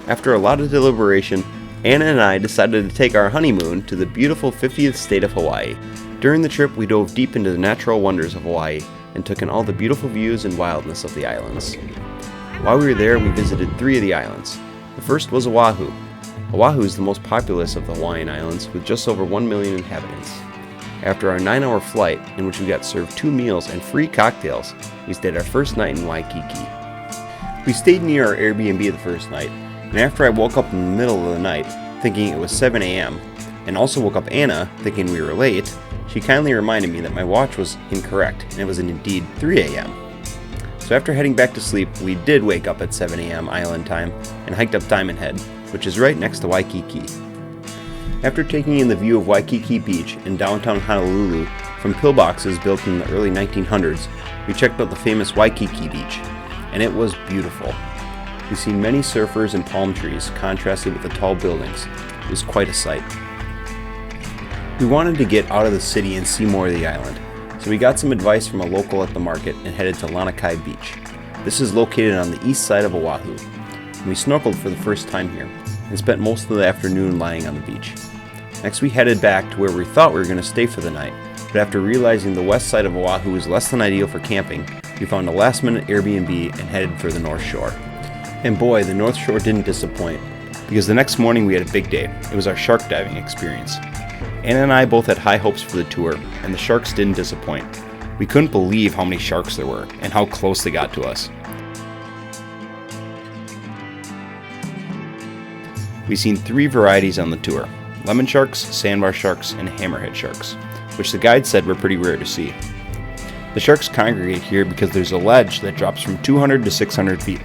After a lot of deliberation, Anna and I decided to take our honeymoon to the beautiful 50th state of Hawaii. During the trip, we dove deep into the natural wonders of Hawaii and took in all the beautiful views and wildness of the islands. While we were there, we visited 3 of the islands. The first was Oahu. Oahu is the most populous of the Hawaiian Islands with just over 1 million inhabitants. After our 9-hour flight, in which we got served 2 meals and free cocktails, we stayed our first night in Waikiki. We stayed near our Airbnb the first night, and after I woke up in the middle of the night, thinking it was 7 a.m., and also woke up Anna, thinking we were late, she kindly reminded me that my watch was incorrect, and it was indeed 3 a.m. So after heading back to sleep, we did wake up at 7 a.m. island time, and hiked up Diamond Head, which is right next to Waikiki. After taking in the view of Waikiki Beach in downtown Honolulu from pillboxes built in the early 1900s, we checked out the famous Waikiki Beach, and it was beautiful. We seen many surfers and palm trees contrasted with the tall buildings. It was quite a sight. We wanted to get out of the city and see more of the island, so we got some advice from a local at the market and headed to Lanikai Beach. This is located on the east side of Oahu. We snorkeled for the first time here and spent most of the afternoon lying on the beach. Next we headed back to where we thought we were going to stay for the night, but after realizing the west side of Oahu is less than ideal for camping, we found a last-minute Airbnb and headed for the North Shore. And boy, the North Shore didn't disappoint, because the next morning we had a big day. It was our shark diving experience. Anna and I both had high hopes for the tour, and the sharks didn't disappoint. We couldn't believe how many sharks there were, and how close they got to us. We've seen 3 varieties on the tour: lemon sharks, sandbar sharks, and hammerhead sharks, which the guide said were pretty rare to see. The sharks congregate here because there's a ledge that drops from 200 to 600 feet,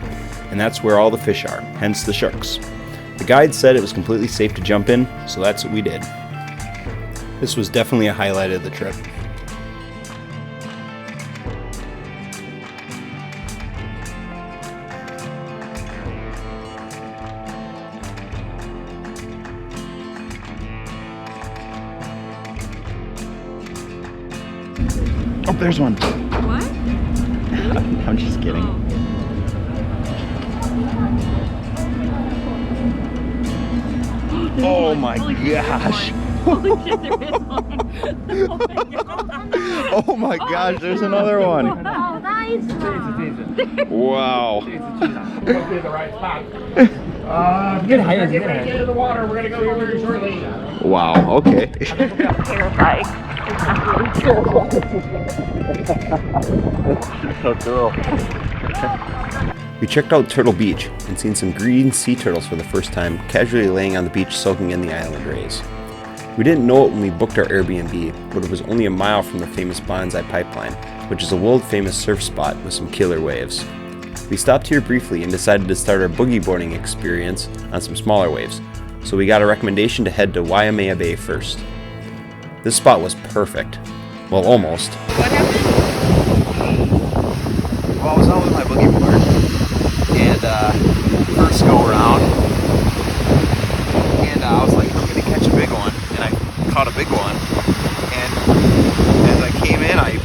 and that's where all the fish are, hence the sharks. The guide said it was completely safe to jump in, so that's what we did. This was definitely a highlight of the trip. Oh, there's one. What? I'm just kidding. Oh my gosh. Holy shit, there is one. Oh my god. Oh my gosh, there's another one. Oh, nice. Wow. Hopefully the right spot. Get higher, get into the water. We're gonna go here very shortly. Wow, okay. Terrifying. So cool. We checked out Turtle Beach and seen some green sea turtles for the first time, casually laying on the beach soaking in the island rays. We didn't know it when we booked our Airbnb, but it was only a mile from the famous Bonsai Pipeline, which is a world-famous surf spot with some killer waves. We stopped here briefly and decided to start our boogie boarding experience on some smaller waves, so we got a recommendation to head to Waimea Bay first. This spot was perfect. Well, almost. What happened? Well, I was out with my boogie board, and first go around, and I was like, I'm gonna catch a big one, and I caught a big one, and as I came in, I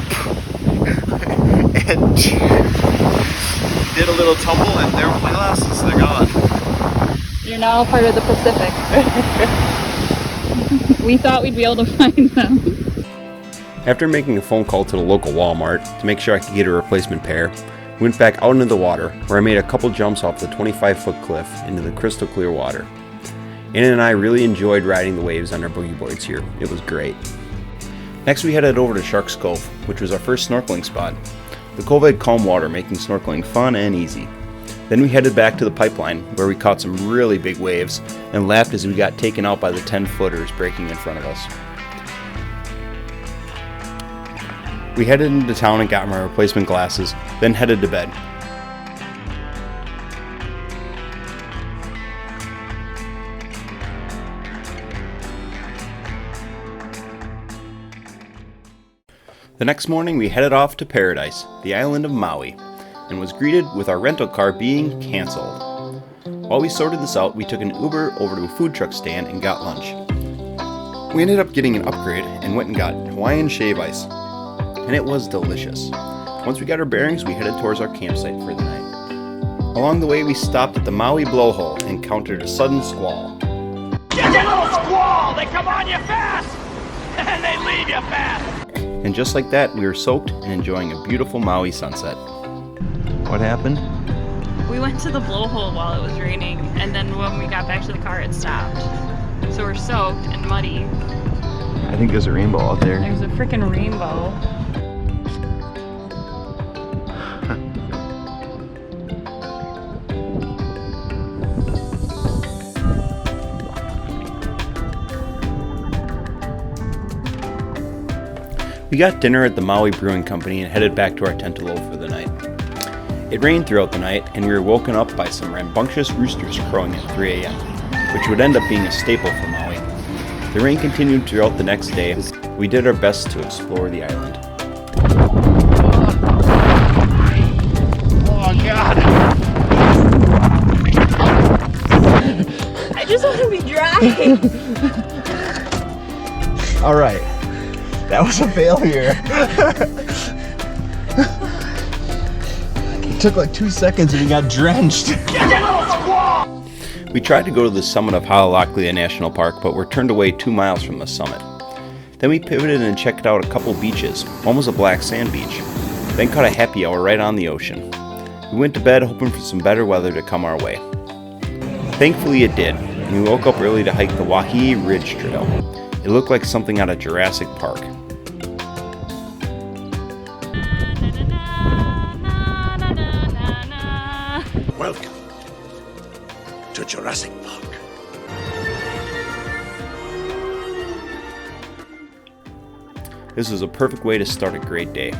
and did a little tumble, and there were my glasses. They're gone. You're now part of the Pacific. We thought we'd be able to find them. After making a phone call to the local Walmart to make sure I could get a replacement pair, we went back out into the water, where I made a couple jumps off the 25-foot cliff into the crystal clear water. Anna and I really enjoyed riding the waves on our boogie boards here. It was great. Next we headed over to Sharks Cove, which was our first snorkeling spot. The cove had calm water, making snorkeling fun and easy. Then we headed back to the pipeline, where we caught some really big waves and laughed as we got taken out by the 10-footers breaking in front of us. We headed into town and got my replacement glasses, then headed to bed. The next morning we headed off to Paradise, the island of Maui, and was greeted with our rental car being cancelled. While we sorted this out, we took an Uber over to a food truck stand and got lunch. We ended up getting an upgrade and went and got Hawaiian shave ice, and it was delicious. Once we got our bearings, we headed towards our campsite for the night. Along the way, we stopped at the Maui Blowhole and encountered a sudden squall. Get that little squall! They come on you fast! And they leave you fast! And just like that, we were soaked and enjoying a beautiful Maui sunset. What happened? We went to the blowhole while it was raining, and then when we got back to the car, it stopped. So we're soaked and muddy. I think there's a rainbow out there. There's a freaking rainbow. We got dinner at the Maui Brewing Company and headed back to our Tentalo for the night. It rained throughout the night, and we were woken up by some rambunctious roosters crowing at 3 a.m., which would end up being a staple for Maui. The rain continued throughout the next day as we did our best to explore the island. Oh God! I just want to be dry. All right, that was a failure. It took like 2 seconds and we got drenched. We tried to go to the summit of Halolaklia National Park, but were turned away 2 miles from the summit. Then we pivoted and checked out a couple beaches. One was a black sand beach. Then caught a happy hour right on the ocean. We went to bed hoping for some better weather to come our way. Thankfully it did, and we woke up early to hike the Waihi Ridge Trail. It looked like something out of Jurassic Park. Welcome to Jurassic Park. This was a perfect way to start a great day.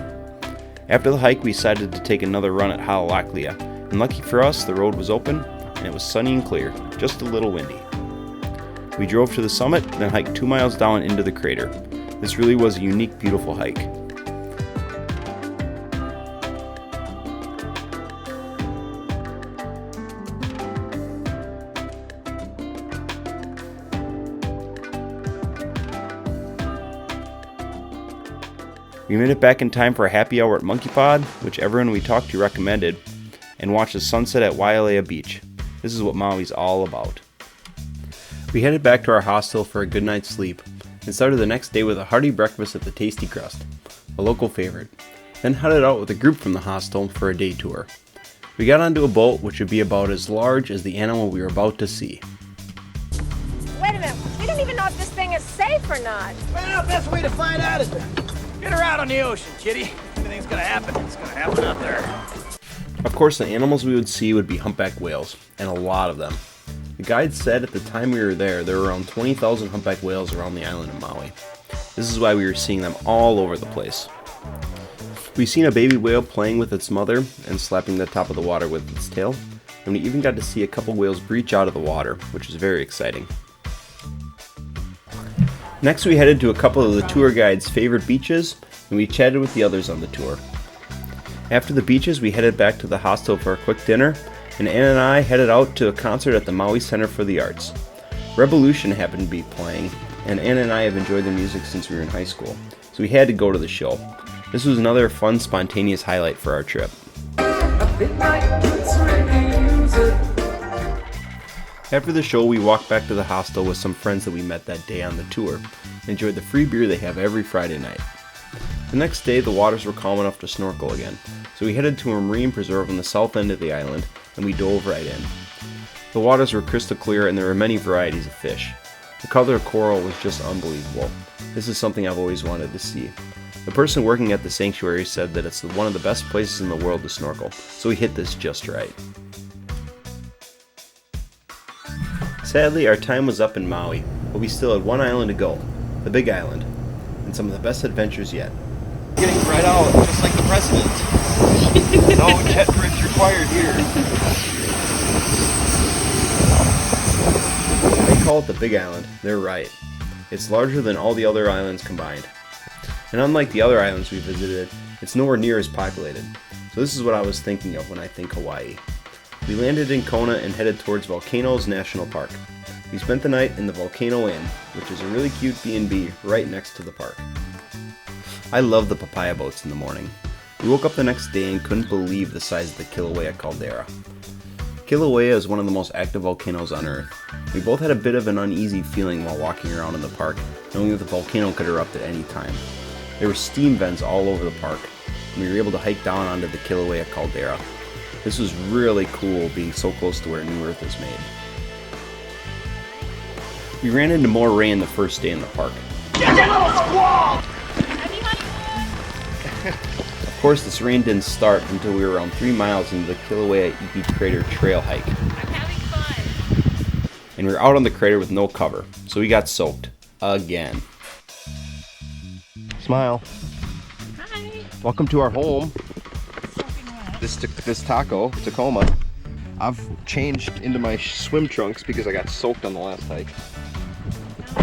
After the hike, we decided to take another run at Halolaklia, and lucky for us, the road was open and it was sunny and clear, just a little windy. We drove to the summit, then hiked 2 miles down into the crater. This really was a unique, beautiful hike. We made it back in time for a happy hour at Monkey Pod, which everyone we talked to recommended, and watched the sunset at Wailea Beach. This is what Maui's all about. We headed back to our hostel for a good night's sleep, and started the next day with a hearty breakfast at the Tasty Crust, a local favorite. Then headed out with a group from the hostel for a day tour. We got onto a boat which would be about as large as the animal we were about to see. Wait a minute, we don't even know if this thing is safe or not. Well, best way to find out is to get her out on the ocean, kitty. Anything's gonna happen, it's gonna happen out there. Of course, the animals we would see would be humpback whales, and a lot of them. The guide said at the time we were there were around 20,000 humpback whales around the island of Maui. This is why we were seeing them all over the place. We've seen a baby whale playing with its mother and slapping the top of the water with its tail, and we even got to see a couple whales breach out of the water, which is very exciting. Next, we headed to a couple of the tour guide's favorite beaches, and we chatted with the others on the tour. After the beaches, we headed back to the hostel for a quick dinner, and Anna and I headed out to a concert at the Maui Center for the Arts. Revolution happened to be playing, and Anna and I have enjoyed their music since we were in high school, so we had to go to the show. This was another fun, spontaneous highlight for our trip. After the show, we walked back to the hostel with some friends that we met that day on the tour, and enjoyed the free beer they have every Friday night. The next day, the waters were calm enough to snorkel again, so we headed to a marine preserve on the south end of the island, and we dove right in. The waters were crystal clear, and there were many varieties of fish. The color of coral was just unbelievable. This is something I've always wanted to see. The person working at the sanctuary said that it's one of the best places in the world to snorkel, so we hit this just right. Sadly, our time was up in Maui, but we still had one island to go, the Big Island, and some of the best adventures yet. Getting spread out, just like the president. No jet bridge required here. They call it the Big Island. They're right. It's larger than all the other islands combined. And unlike the other islands we visited, it's nowhere near as populated. So this is what I was thinking of when I think Hawaii. We landed in Kona and headed towards Volcanoes National Park. We spent the night in the Volcano Inn, which is a really cute B&B right next to the park. I love the papaya boats in the morning. We woke up the next day and couldn't believe the size of the Kilauea caldera. Kilauea is one of the most active volcanoes on Earth. We both had a bit of an uneasy feeling while walking around in the park, knowing that the volcano could erupt at any time. There were steam vents all over the park, and we were able to hike down onto the Kilauea caldera. This was really cool being so close to where New Earth is made. We ran into more rain the first day in the park. Of course, this rain didn't start until we were around 3 miles into the Kilauea Iki Crater trail hike. I'm having fun. And we were out on the crater with no cover, so we got soaked. Again. Smile. Hi. Welcome to our home. This taco, Tacoma. I've changed into my swim trunks because I got soaked on the last hike.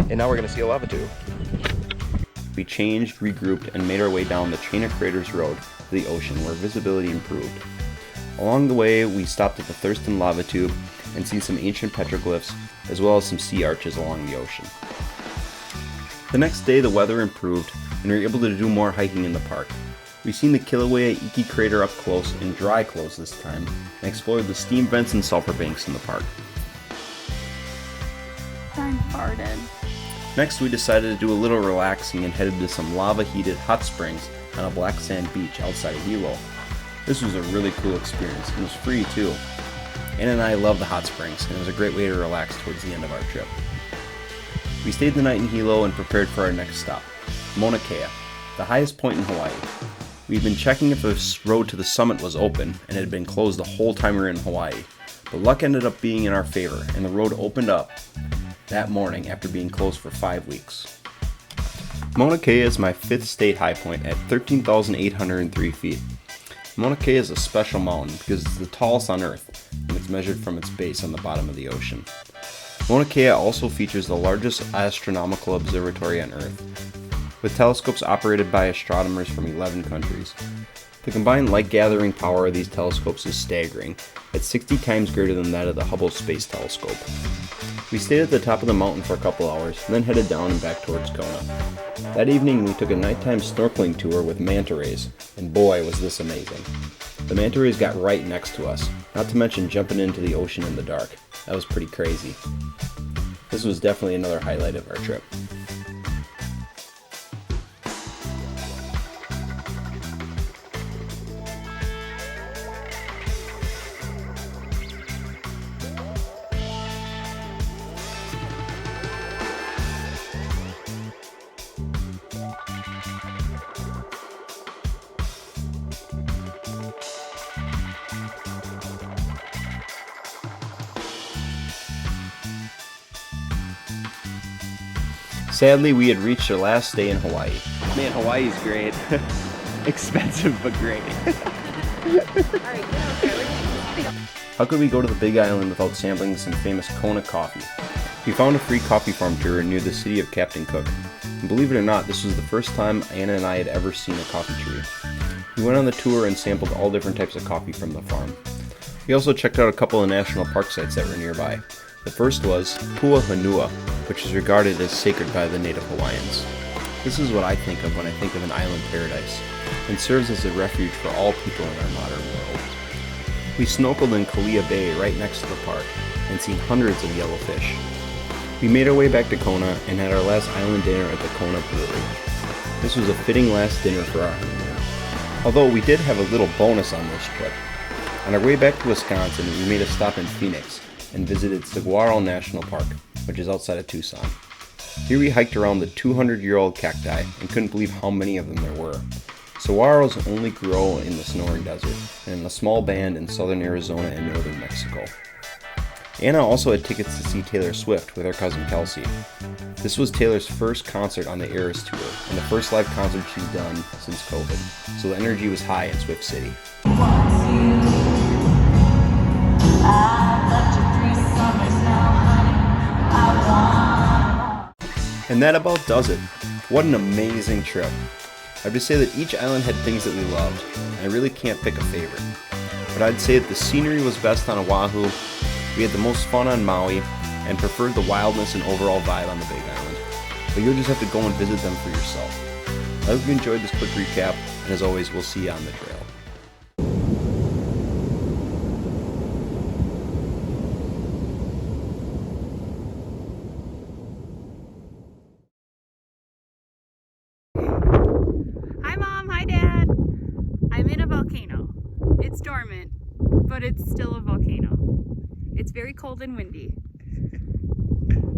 And now we're gonna see a lava tube. We changed, regrouped, and made our way down the Chain of Craters Road to the ocean where visibility improved. Along the way, we stopped at the Thurston Lava Tube and seen some ancient petroglyphs, as well as some sea arches along the ocean. The next day, the weather improved, and we were able to do more hiking in the park. We seen the Kilauea Iki Crater up close, in dry clothes this time, and explored the steam vents and sulfur banks in the park. I farted. Next, we decided to do a little relaxing and headed to some lava-heated hot springs on a black sand beach outside of Hilo. This was a really cool experience, and it was free too. Anna and I love the hot springs, and it was a great way to relax towards the end of our trip. We stayed the night in Hilo and prepared for our next stop, Mauna Kea, the highest point in Hawaii. We'd been checking if the road to the summit was open, and it had been closed the whole time we were in Hawaii. But luck ended up being in our favor, and the road opened up that morning after being closed for 5 weeks. Mauna Kea is my 5th state high point at 13,803 feet. Mauna Kea is a special mountain because it's the tallest on Earth, and it's measured from its base on the bottom of the ocean. Mauna Kea also features the largest astronomical observatory on Earth, with telescopes operated by astronomers from 11 countries. The combined light-gathering power of these telescopes is staggering, at 60 times greater than that of the Hubble Space Telescope. We stayed at the top of the mountain for a couple hours, and then headed down and back towards Kona. That evening, we took a nighttime snorkeling tour with manta rays, and boy was this amazing. The manta rays got right next to us, not to mention jumping into the ocean in the dark. That was pretty crazy. This was definitely another highlight of our trip. Sadly, we had reached our last day in Hawaii. Man, Hawaii's great. Expensive, but great. How could we go to the Big Island without sampling some famous Kona coffee? We found a free coffee farm tour near the city of Captain Cook. And believe it or not, this was the first time Anna and I had ever seen a coffee tree. We went on the tour and sampled all different types of coffee from the farm. We also checked out a couple of national park sites that were nearby. The first was Puahonua, which is regarded as sacred by the native Hawaiians. This is what I think of when I think of an island paradise, and serves as a refuge for all people in our modern world. We snorkeled in Kalia Bay right next to the park, and seen hundreds of yellowfish. We made our way back to Kona and had our last island dinner at the Kona Brewery. This was a fitting last dinner for our honeymoon. Although we did have a little bonus on this trip. On our way back to Wisconsin, we made a stop in Phoenix and visited Saguaro National Park, which is outside of Tucson. Here we hiked around the 200-year-old cacti and couldn't believe how many of them there were. Saguaros only grow in the Sonoran Desert and in a small band in southern Arizona and northern Mexico. Anna also had tickets to see Taylor Swift with her cousin Kelsey. This was Taylor's first concert on the Eras Tour and the first live concert she's done since COVID, so the energy was high in Swift City. And that about does it. What an amazing trip. I have to say that each island had things that we loved, and I really can't pick a favorite. But I'd say that the scenery was best on Oahu, we had the most fun on Maui, and preferred the wildness and overall vibe on the Big Island. But you'll just have to go and visit them for yourself. I hope you enjoyed this quick recap, and as always, we'll see you on the trail. but it's still a volcano. It's very cold and windy.